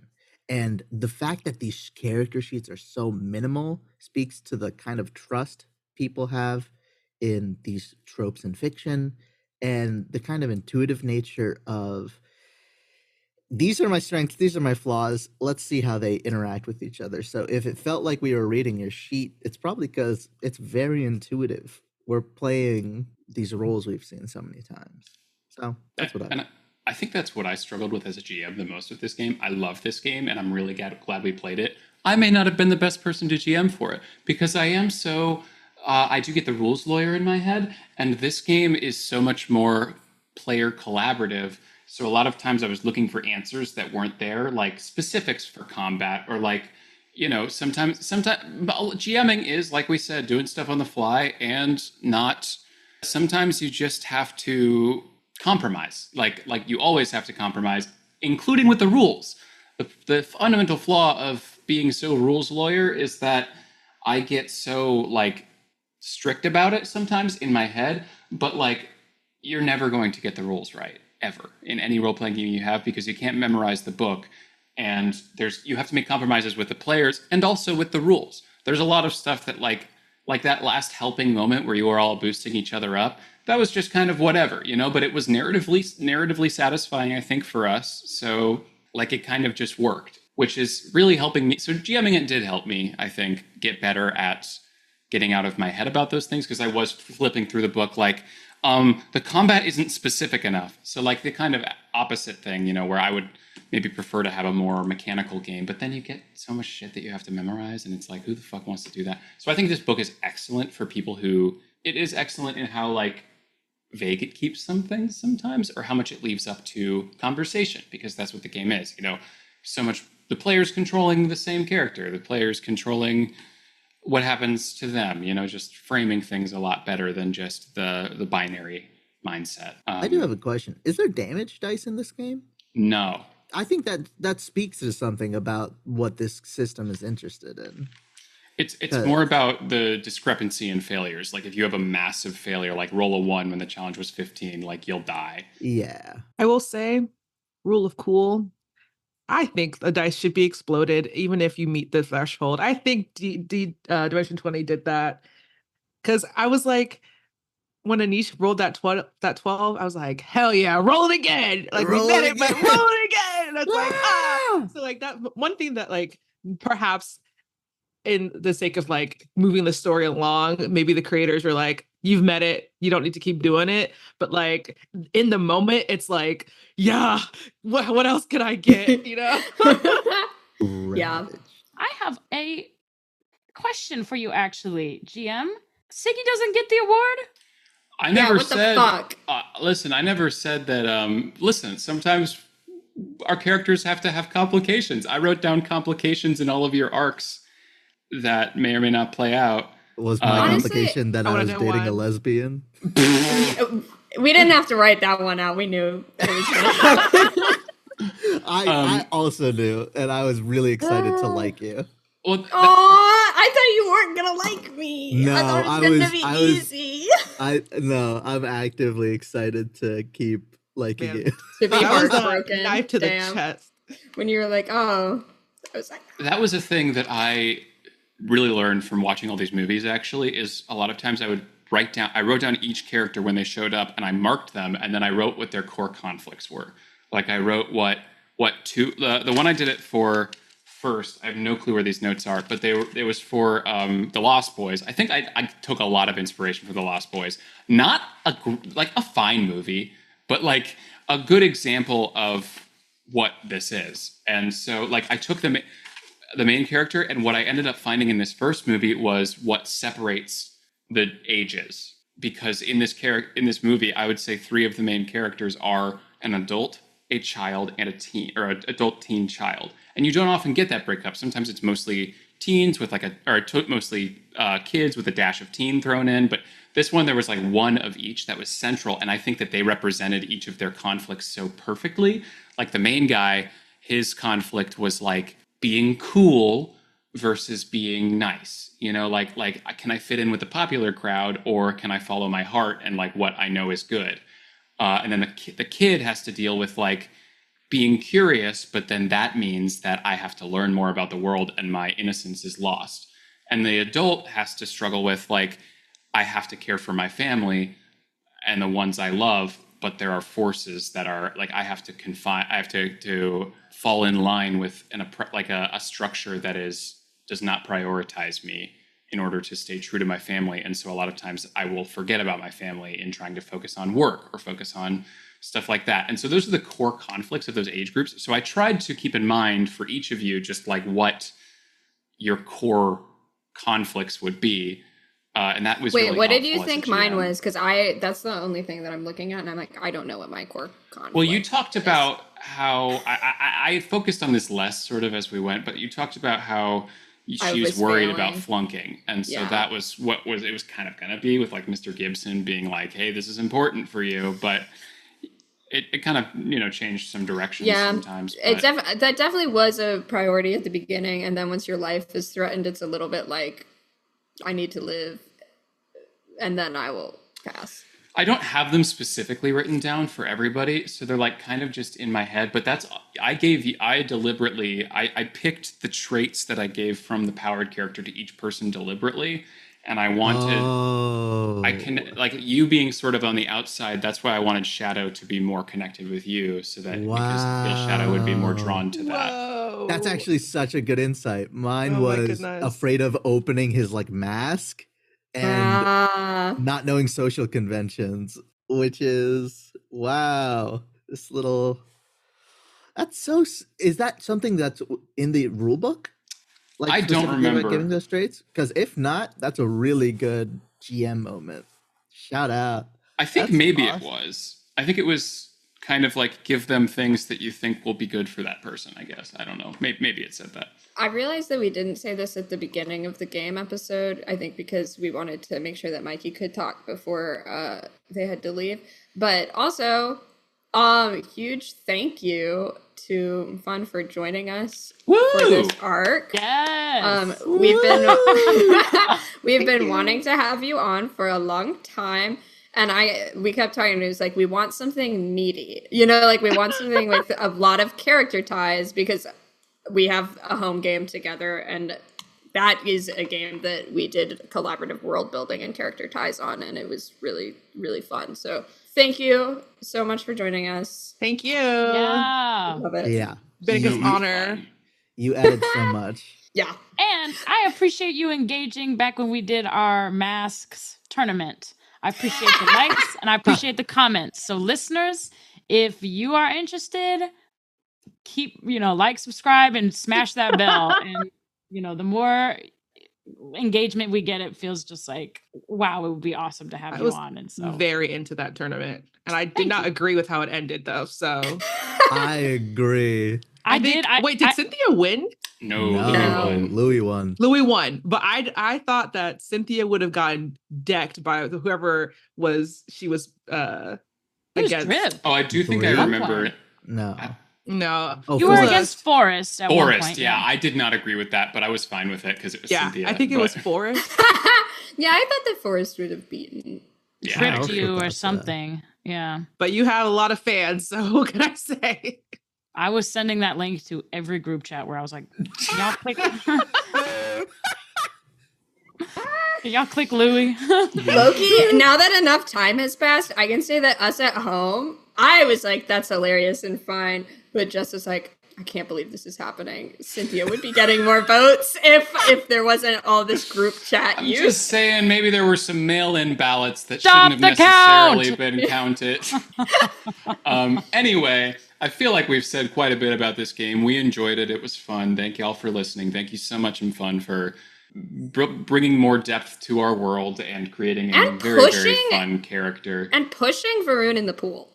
And the fact that these character sheets are so minimal speaks to the kind of trust people have in these tropes in fiction and the kind of intuitive nature of these are my strengths, these are my flaws. Let's see how they interact with each other. So if it felt like we were reading your sheet, it's probably because it's very intuitive. We're playing these roles we've seen so many times. So that's what I think that's what I struggled with as a GM the most with this game. I love this game, and I'm really glad we played it. I may not have been the best person to GM for it because I am so. I do get the rules lawyer in my head, and this game is so much more player collaborative. So a lot of times I was looking for answers that weren't there, like specifics for combat or like sometimes GMing is, like we said, doing stuff on the fly, and not. Sometimes you just have to compromise. Like you always have to compromise, including with the rules. The fundamental flaw of being so rules lawyer is that I get so like strict about it sometimes in my head, but like you're never going to get the rules right ever in any role playing game you have, because you can't memorize the book, and you have to make compromises with the players and also with the rules. There's a lot of stuff that like that last helping moment where you were all boosting each other up. That was just kind of whatever, but it was narratively satisfying, I think, for us. So like it kind of just worked, which is really helping me. So GMing it did help me, I think, get better at getting out of my head about those things, because I was flipping through the book like, the combat isn't specific enough. So like the kind of opposite thing, where I would maybe prefer to have a more mechanical game, but then you get so much shit that you have to memorize, and it's like, who the fuck wants to do that? So I think this book is excellent for people who, it is excellent in how like vague it keeps some things sometimes, or how much it leaves up to conversation, because that's what the game is. So much the players controlling the same character, the players controlling what happens to them, just framing things a lot better than just the binary mindset. I do have a question. Is there damage dice in this game? No. I think that speaks to something about what this system is interested in. It's more about the discrepancy in failures. Like if you have a massive failure, like roll a 1 when the challenge was 15, like you'll die. Yeah. I will say, rule of cool, I think the dice should be exploded even if you meet the threshold. I think Dimension 20 did that, because I was like, when Anish rolled that 12, I was like, hell yeah, roll it again. Like Roll we did it it, but again. roll it again. And it's like, ah. So like that one thing that like perhaps in the sake of like moving the story along, maybe the creators were like, you've met it, you don't need to keep doing it. But like in the moment, it's like, yeah, what else can I get? Yeah. Ravage. I have a question for you, actually, GM. Siggy doesn't get the award? I never what the said. fuck? Listen, I never said that. Listen, sometimes our characters have to have complications. I wrote down complications in all of your arcs that may or may not play out. Was my Honestly, complication that I was dating a lesbian? We didn't have to write that one out. We knew that it was going to happen. I also knew, and I was really excited to like you. Well, I thought you weren't gonna like me. No, I thought it was gonna be easy. I'm actively excited to keep liking Man. you. To be That was a heartbroken. knife to the Damn. chest. When you were like, oh, I was like, that was a thing that I really learned from watching all these movies, actually, is a lot of times I wrote down each character when they showed up, and I marked them, and then I wrote what their core conflicts were. Like I wrote the one I did it for first. I have no clue where these notes are, but it was for the Lost Boys. I think I took a lot of inspiration from the Lost Boys. Not a fine movie, but like a good example of what this is. And so like I took the main character, and what I ended up finding in this first movie was what separates the ages. Because in this movie, I would say 3 of the main characters are an adult, a child, and a teen, or an adult teen child. And you don't often get that breakup. Sometimes it's mostly teens with mostly kids with a dash of teen thrown in. But this one, there was like one of each that was central. And I think that they represented each of their conflicts so perfectly. Like the main guy, his conflict was like being cool versus being nice. Like can I fit in with the popular crowd, or can I follow my heart and like what I know is good? And then the kid has to deal with like being curious, but then that means that I have to learn more about the world and my innocence is lost. And the adult has to struggle with like, I have to care for my family and the ones I love, but there are forces that are like, I have to fall in line with a structure that does not prioritize me in order to stay true to my family. And so a lot of times I will forget about my family in trying to focus on work or focus on stuff like that. And so those are the core conflicts of those age groups. So I tried to keep in mind for each of you just like what your core conflicts would be. And that was Wait, really what did you helpful as a think mine GM. was? Because that's the only thing that I'm looking at, and I'm like, I don't know what my core conflict. Well, you talked is. about how I focused on this less sort of as we went, but you talked about how I she was was worried failing. about flunking, and so Yeah. that was it was kind of gonna be with like Mr. Gibson being like, "Hey, this is important for you," but it kind of changed some directions Yeah, sometimes. it But that definitely was a priority at the beginning, and then once your life is threatened, it's a little bit like, I need to live, and then I will pass. I don't have them specifically written down for everybody, so they're like kind of just in my head. But I picked the traits that I gave from the powered character to each person deliberately, and I wanted. I can like you being sort of on the outside. That's why I wanted Shadow to be more connected with you, so that because I feel Shadow would be more drawn to that. Whoa. That's actually such a good insight. Mine Oh my was goodness. afraid of opening his like mask and not knowing social conventions, which is wow. This little that's so. Is that something that's in the rule book? Like I don't specifically about remember. giving those traits. Because if not, that's a really good GM moment. Shout out. I think That's maybe awesome. it was. I think it was kind of like give them things that you think will be good for that person. I guess I don't know. Maybe it said that. I realized that we didn't say this at the beginning of the game episode. I think because we wanted to make sure that Mikey could talk before they had to leave. But also, huge thank you to Mfon for joining us for this arc. Yes. We've been wanting to have you on for a long time. And we kept talking, and it was like, we want something meaty. Like we want something with a lot of character ties, because we have a home game together, and that is a game that we did collaborative world building and character ties on, and it was really, really fun. So thank you so much for joining us. Thank you. Yeah. Love it. Yeah. Big So much honor. fun. You added so much. Yeah. And I appreciate you engaging back when we did our masks tournament. I appreciate the likes and I appreciate the comments. So listeners, if you are interested, keep, like, subscribe, and smash that bell. And, the more engagement we get, it feels just like, wow, it would be awesome to have I you was on. And so very into that tournament. And I did not agree with how it ended, though. So I agree. Wait, did Cynthia win? No, No. Louis won. Louis won. Louis won, but I thought that Cynthia would have gotten decked by whoever she was Who's against. Drip? Oh, I do think I Three? remember. No. No, Oh, You were Forrest. against Forrest at one Forrest, point. yeah, I did not agree with that, but I was fine with it because it was yeah, Cynthia. I think it was Forrest. Yeah, I thought that Forrest would have beaten. Yeah, Tripped also you thought or that. something. Yeah. But you have a lot of fans, so what can I say? I was sending that link to every group chat where I was like, "Can y'all click, Can y'all click Louis?" Loki, now that enough time has passed, I can say that us at home, I was like, that's hilarious and fine. But Jess was like, I can't believe this is happening. Cynthia would be getting more votes if there wasn't all this group chat I'm use. just saying maybe there were some mail-in ballots that Stop shouldn't have the necessarily count! been counted. Anyway, I feel like we've said quite a bit about this game. We enjoyed it. It was fun. Thank you all for listening. Thank you so much, Mfon, for bringing more depth to our world and creating a And very, very pushing- fun character. And pushing Varun in the pool.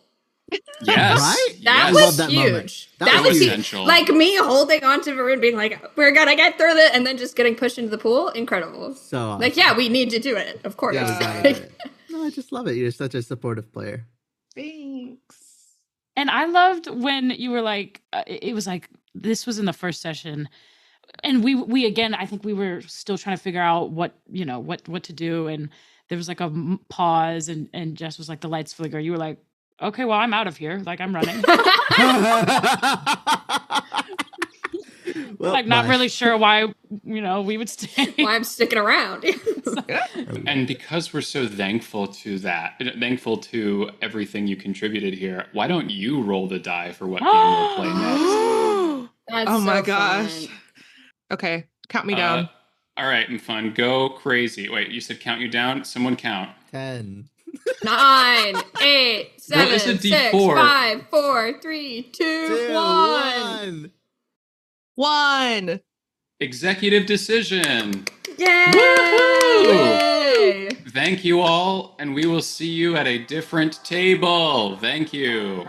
Yes. Right? That yes. was Love that huge. moment. That was was huge. essential. Like me holding on to Varun, being like, we're gonna get through this, and then just getting pushed into the pool. Incredible. So awesome. Like, yeah, we need to do it. Of course. Yeah, we gotta do it. No, I just love it. You're such a supportive player. Thanks. And I loved when you were like, it was like, this was in the first session. And we again, I think we were still trying to figure out what to do. And there was like a pause, and Jess was like, the lights flicker. You were like, okay, well, I'm out of here. Like, I'm running. Well, Like, not bye. really sure why, we would stay. Why I'm sticking around. And because we're so thankful to everything you contributed here, why don't you roll the die for what game we'll play next? That's Oh my so gosh. fun. Okay, count me down. All right, Mfon, go crazy. Wait, you said count you down? Someone count. 10. 9, 8, Well, it's 7, a 6, D4. 5, 4, 3, 2, 2, 1. 1. Executive decision. Yay! Woohoo! Yay! Thank you all, and we will see you at a different table. Thank you.